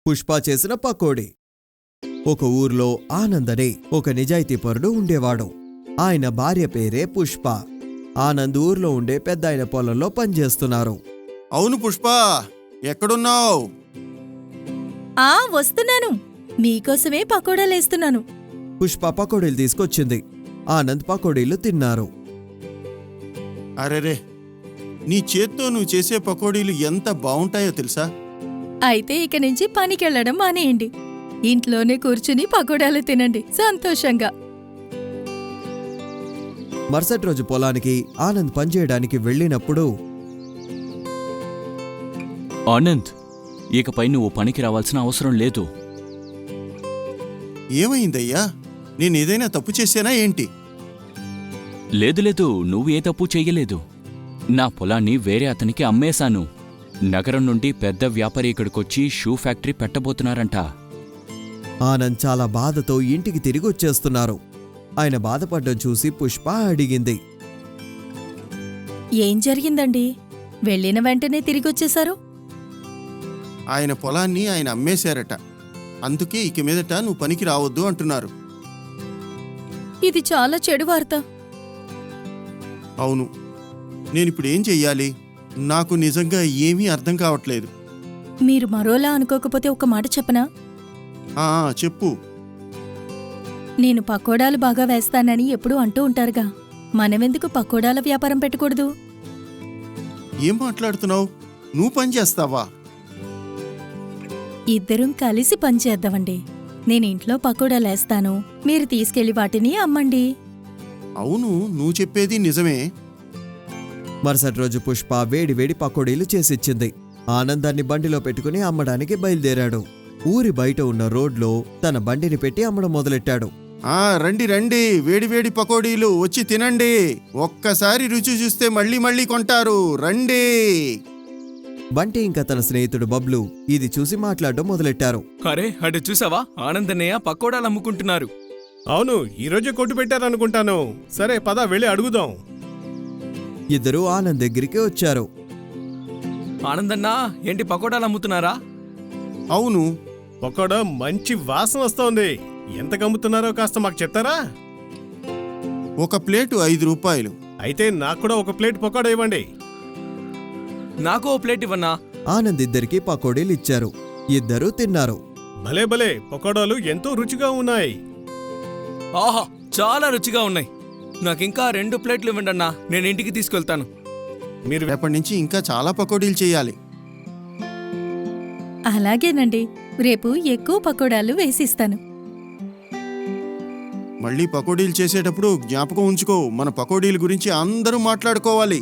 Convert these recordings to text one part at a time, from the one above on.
పుష్ప చేసిన పకోడీ. ఒక ఊర్లో ఆనంద్ అనే ఒక నిజాయితీపరుడు ఉండేవాడు. ఆయన భార్య పేరే పుష్ప. ఆనంద్ ఊర్లో ఉండే పెద్దాయన పొలంలో పనిచేస్తున్నారు. అవును పుష్ప, ఎక్కడున్నావు? వస్తున్నాను. మీకోసమే పకోడాలేస్తున్నాను. పుష్ప పకోడీలు తీసుకొచ్చింది. ఆనంద్ పకోడీలు తిన్నారు. అరెరే, నీ చేత్తో నువ్వు చేసే పకోడీలు ఎంత బావుంటాయో తెలుసా? అయితే ఇక నుంచి పనికెళ్లడం మానేయండి. ఇంట్లోనే కూర్చుని పకోడాలు తినండి సంతోషంగా. మరుసటి రోజు పొలానికి ఆనంద్ పనిచేయడానికి వెళ్ళినప్పుడు, ఆనంద్, ఇకపై నువ్వు పనికి రావాల్సిన అవసరం లేదు. ఏమైందయ్యా? నేనేదైనా తప్పు చేశానా ఏంటి? లేదు, నువ్వు ఏ తప్పు చెయ్యలేదు. నా పొలాన్ని వేరే అతనికి అమ్మేశాను. నగరం నుండి పెద్ద వ్యాపారి ఇక్కడికొచ్చి షూ ఫ్యాక్టరీ పెట్టబోతున్నారంట. ఆనంద్ చాలా బాధతో ఇంటికి తిరిగి వచ్చేస్తున్నారు. ఆయన బాధపడ్డం చూసి పుష్ప అడిగింది, ఏం జరిగిందండి? వెళ్ళిన వెంటనే తిరిగొచ్చేశారు? ఆయన పొలాన్ని ఆయన అమ్మేశారట. అందుకే ఇక మీదట నువ్వు పనికి రావద్దు అంటున్నారు. ఇది చాలా చెడు వార్త. అవును, నేనిప్పుడు ఏం చెయ్యాలి? నాకు నిజంగా ఏమీ అర్థం కావట్లేదు. మీరు మరోలా అనుకోకపోతే ఒక మాట చెప్పనా? చెప్పు. నేను పకోడాలు బాగా వేస్తానని ఎప్పుడూ అంటూ ఉంటారుగా, మనమెందుకు పకోడాల వ్యాపారం పెట్టకూడదు? ఏం మాట్లాడుతున్నావు? నువ్వు పని చేస్తావా? ఇద్దరం కలిసి పనిచేద్దామండి. నేను ఇంట్లో పకోడాలేస్తాను, మీరు తీసుకెళ్లి వాటిని అమ్మండి. అవును, నువ్వు చెప్పేది నిజమే. మరుసటి రోజు పుష్ప వేడివేడి పకోడీలు చేసిచ్చింది. ఆనందాన్ని బండిలో పెట్టుకుని అమ్మడానికి బయలుదేరాడు. ఊరి బయట ఉన్న రోడ్లో తన బండిని పెట్టి అమ్మడం మొదలెట్టాడు. రండి రండి, వేడివేడి పకోడీలు వచ్చి తినండి. ఒక్కసారి రుచి చూస్తే మళ్ళీ మళ్ళీ కొంటారు. రండి. బంటి ఇంకా తన స్నేహితుడు బబ్లు ఇది చూసి మాట్లాడడం మొదలెట్టారు. అరే, అటు చూసావా? ఆనందన్నయ్య పకోడాలు అమ్ముకుంటున్నారు. అవును, ఈరోజే కొట్టు పెట్టారనుకుంటాను. సరే పద, వెళ్ళి అడుగుదాం. ఇద్దరూ ఆనంద్ దగ్గరికి వచ్చారు. ఆనందన్నా, ఏంటి పకోడాలు అమ్ముతున్నారా? అవును. పకోడా మంచి వాసన వస్తోంది. ఎంత కమ్ముతున్నారో కాస్త మాకు చెప్తారా? ఒక ప్లేటు 5 రూపాయలు. అయితే నాకు కూడా ఒక ప్లేట్ పకోడా ఇవ్వండి. నాకు ఓ ప్లేట్ ఇవ్వన్నా. ఆనంద్ ఇద్దరికి పకోడీలు ఇచ్చారు. ఇద్దరూ తిన్నారు. భలే భలే, పకోడాలు ఎంతో రుచిగా ఉన్నాయి. ఆహా, చాలా రుచిగా ఉన్నాయి. నాకింకా 2 ప్లేట్లు ఇవ్వండి అన్నా, నేను ఇంటికి తీసుకెళ్తాను. మీరు రేపటి నుంచి ఇంకా చాలా పకోడీలు చేయాలి. అలాగేనండి, రేపు ఎక్కువ పకోడాలు వేసిస్తాను. మళ్ళీ పకోడీలు చేసేటప్పుడు జ్ఞాపకం ఉంచుకో, మన పకోడీల గురించి అందరూ మాట్లాడుకోవాలి.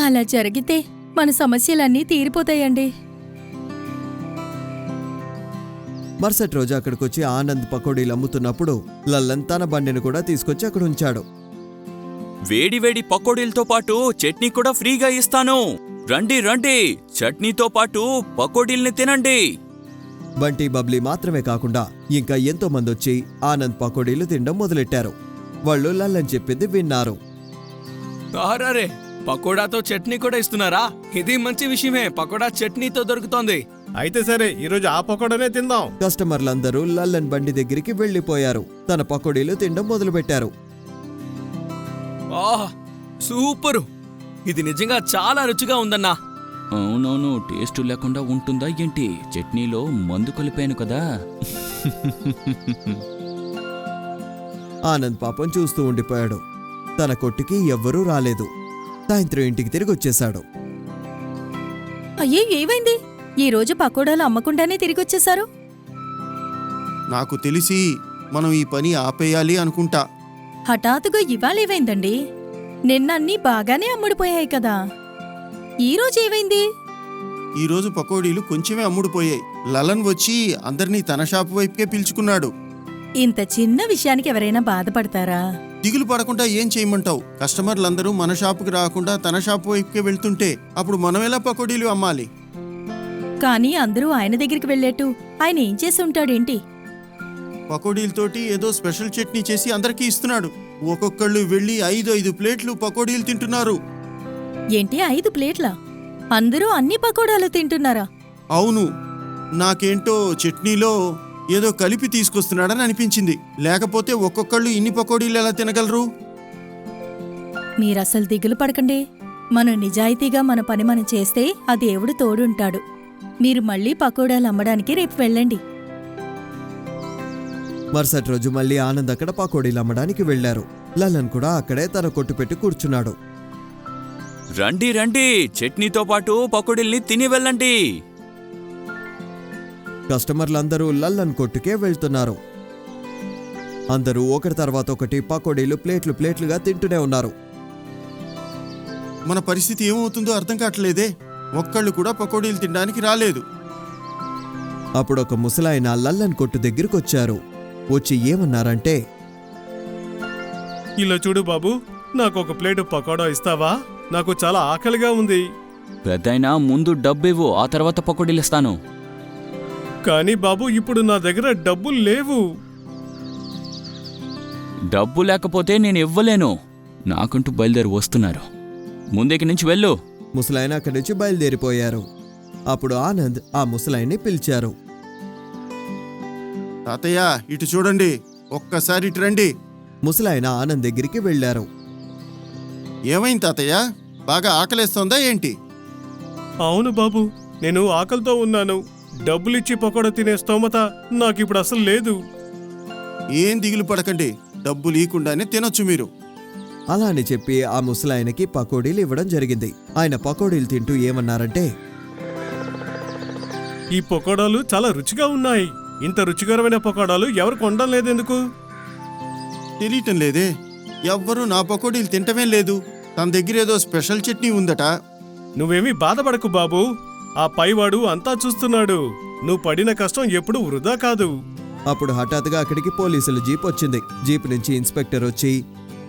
అలా జరిగితే మన సమస్యలన్నీ తీరిపోతాయండి. మరుసటి రోజు అక్కడికొచ్చి ఆనంద్ పకోడీలు అమ్ముతున్నప్పుడు లల్లన్ తన బండిని కూడా తీసుకొచ్చి అక్కడ ఉంచాడు. వేడివేడి పకోడీలతో పాటు చట్నీ కూడా ఫ్రీగా ఇస్తాను. రండి రండి, చట్నీతో పాటు పకోడీల్ని తినండి. బంటి బబ్లీ మాత్రమే కాకుండా ఇంకా ఎంతో మంది వచ్చి ఆనంద్ పకోడీలు తినడం మొదలెట్టారు. వాళ్ళు లల్లన్ చెప్పింది విన్నారు. ఆరారే, పకోడాతో చట్నీ కూడా ఇస్తున్నారా? ఇది మంచి విషయమే. పకోడా చట్నీతో దొరుకుతోంది. అయితే సరే, ఈరోజు ఆ పకోడానే తిందాం. కస్టమర్లందరూ లల్లన్ బండి దగ్గరికి వెళ్లిపోయారు. తన పకోడీలు తినడం మొదలుపెట్టారు. ఆహా, సూపరు! ఇది నిజంగా చాలా రుచిగా ఉందన్నా. అవునవును, టేస్టు లేకుండా ఉంటుందా ఏంటి? చట్నీలో మందు కలిపాను కదా. ఆనంద్ పాపం చూస్తూ ఉండిపోయాడు. తన కొట్టుకి ఎవ్వరూ రాలేదు. సాయంత్రం ఇంటికి తిరిగి వచ్చేశాడు. అయ్యే, ఏమైంది? ఈ రోజు పకోడాలు అమ్మకుండానే తిరిగొచ్చేశారు? నాకు తెలిసి మనం ఈ పని ఆపేయాలి అనుకుంటా. హఠాత్తుగా ఇవాళేమైందండి? నిన్నన్నీ బాగానే అమ్ముడుపోయాయి కదా, ఈరోజు ఏమైంది? ఈరోజు పకోడీలు కొంచెమే అమ్ముడుపోయాయి. లలన్ వచ్చి అందరినీ తన షాపు వైపుకే పిలుచుకున్నాడు. ఇంత చిన్న విషయానికి ఎవరైనా బాధపడతారా? దిగులు పడకుండా ఏం చేయమంటావు? కస్టమర్లందరూ మన షాపుకి రాకుండా తన షాపు వైపుకే వెళ్తుంటే అప్పుడు మనం ఎలా పకోడీలు అమ్మాలి? కానీ అందరూ ఆయన దగ్గరికి వెళ్ళేట్టు ఆయన ఏం చేసి ఉంటాడేంటి? పకోడీలతోటి ఏదో స్పెషల్ చట్నీ చేసి అందరికీ ఇస్తున్నాడు. ఒక్కొక్కళ్ళు వెళ్ళి 5 ప్లేట్లు పకోడీలు తింటున్నారు. ఏంటి 5 ప్లేట్లా? అందరూ అన్ని పకోడాలు తింటున్నారా? అవును, నాకేంటో చట్నీలో ఏదో కలిపి తీసుకొస్తున్నాడని అనిపించింది. లేకపోతే ఒక్కొక్కళ్ళు ఇన్ని పకోడీలు ఎలా తినగలరు? మీరసలు దిగులు పడకండి. మనం నిజాయితీగా మన పని మనం చేస్తే ఆ దేవుడు తోడుంటాడు. మీరు మళ్ళీ పకోడాలు అమ్మడానికి రేపు వెళ్ళండి. మరుసటి రోజు మళ్ళీ ఆనంద్ అక్కడ పకోడీలు అమ్మడానికి వెళ్లారు. లల్లన్ కూడా అక్కడే తన కొట్టు పెట్టి కూర్చున్నాడు. రండి రండి, చట్నీతో పాటు పకోడీల్ని తిని వెళ్ళండి. కస్టమర్లందరూ లల్లన్ కొట్టుకే వెళ్తున్నారు. అందరూ ఒకటి తర్వాత ఒకటి పకోడీలు ప్లేట్లుగా తింటూనే ఉన్నారు. మన పరిస్థితి ఏమవుతుందో అర్థం కావట్లేదే. ఒక్కళ్ళు కూడా పకోడీలు తినడానికి రాలేదు. అప్పుడు ఒక ముసలాయన లల్లన్ కొట్టు దగ్గరకొచ్చారు. వచ్చి ఏమన్నారంటే, ఇలా చూడు బాబు, నాకు ఒక ప్లేటు పకోడా ఇస్తావా? నాకు చాలా ఆకలిగా ఉంది. పెద్దయినా ముందు డబ్బివ్వు, ఆ తర్వాత పకోడీలిస్తాను. కానీ బాబు, ఇప్పుడు నా దగ్గర డబ్బులు లేవు. డబ్బు లేకపోతే నేను ఇవ్వలేను. నాకంటూ బయలుదేరి వస్తున్నారు. ముందుకి నుంచి వెళ్ళు. ముసలాయన అక్కడి నుంచి బయలుదేరిపోయారు. అప్పుడు ఆనంద్ ఆ ముసలాయన్ని పిలిచారు. తాతయ్య, ఇటు చూడండి, ఒక్కసారి ఇటు రండి. ముసలాయన ఆనంద్ దగ్గరికి వెళ్లారు. ఏమైంది తాతయ్య? బాగా ఆకలేస్తోందా ఏంటి? అవును బాబు, నేను ఆకలితో ఉన్నాను. డబ్బులిచ్చి పకోడా తినే స్తోమత నాకిప్పుడు అసలు లేదు. ఏం దిగులు పడకండి, డబ్బు లేకుండానే తినొచ్చు మీరు. అలా అని చెప్పి ఆ ముసలాయనకి పకోడీలు ఇవ్వడం జరిగింది. ఆయన పకోడీలు తింటూ ఏమన్నారంటే, ఈ పకోడాలు చాలా రుచిగా ఉన్నాయి. ఇంత రుచికరమైన పకోడాలు ఎవరు కొనడం లేదెందుకు? తెలియటం లేదే. ఎవ్వరూ నా పకోడీలు తింటమే లేదు. తన దగ్గర ఏదో స్పెషల్ చట్నీ ఉందట. నువ్వేమీ బాధపడకు బాబు, ఆ పైవాడు అంతా చూస్తున్నాడు. నువ్వు పడిన కష్టం ఎప్పుడూ వృధా కాదు. అప్పుడు హఠాత్తుగా అక్కడికి పోలీసుల జీప్ వచ్చింది. జీప్ నుంచి ఇన్స్పెక్టర్ వచ్చి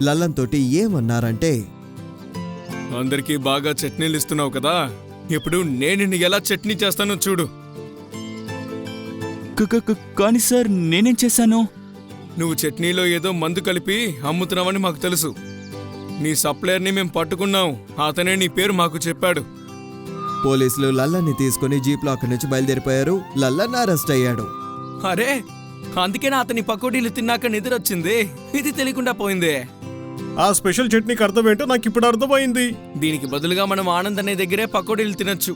లల్లన్ తోటి ఏమన్నారంటే, అందరికీ బాగా చట్నీలు ఇస్తున్నావు కదా, ఇప్పుడు నేను ఎలా చట్నీ చేస్తానో చూడు. కానీ సార్, నేనేం చేశాను? నువ్వు చట్నీలో ఏదో మందు కలిపి అమ్ముతున్నావని మాకు తెలుసు. నీ సప్లయర్ని మేం పట్టుకున్నాం. అతనే నీ పేరు మాకు చెప్పాడు. పోలీసులు లల్లన్ని తీసుకుని జీప్లో అక్కడి నుంచి బయలుదేరిపోయారు. లల్లన్ అరెస్ట్ అయ్యాడు. అరే, అందుకేనా అతని పకోడీలు తిన్నాక నిద్రొచ్చింది? ఇది తెలియకుండా పోయిందే. ఆ స్పెషల్ చట్నీకి అర్థమేంటో నాకు ఇప్పుడు అర్థమైంది. దీనికి బదులుగా మనం ఆనంద్ అనే దగ్గరే పకోడీలు తినొచ్చు.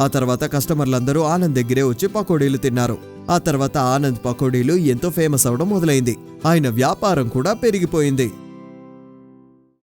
ఆ తర్వాత కస్టమర్లందరూ ఆనంద్ దగ్గరే వచ్చి పకోడీలు తిన్నారు. ఆ తర్వాత ఆనంద్ పకోడీలు ఎంతో ఫేమస్ అవడం మొదలైంది. ఆయన వ్యాపారం కూడా పెరిగిపోయింది.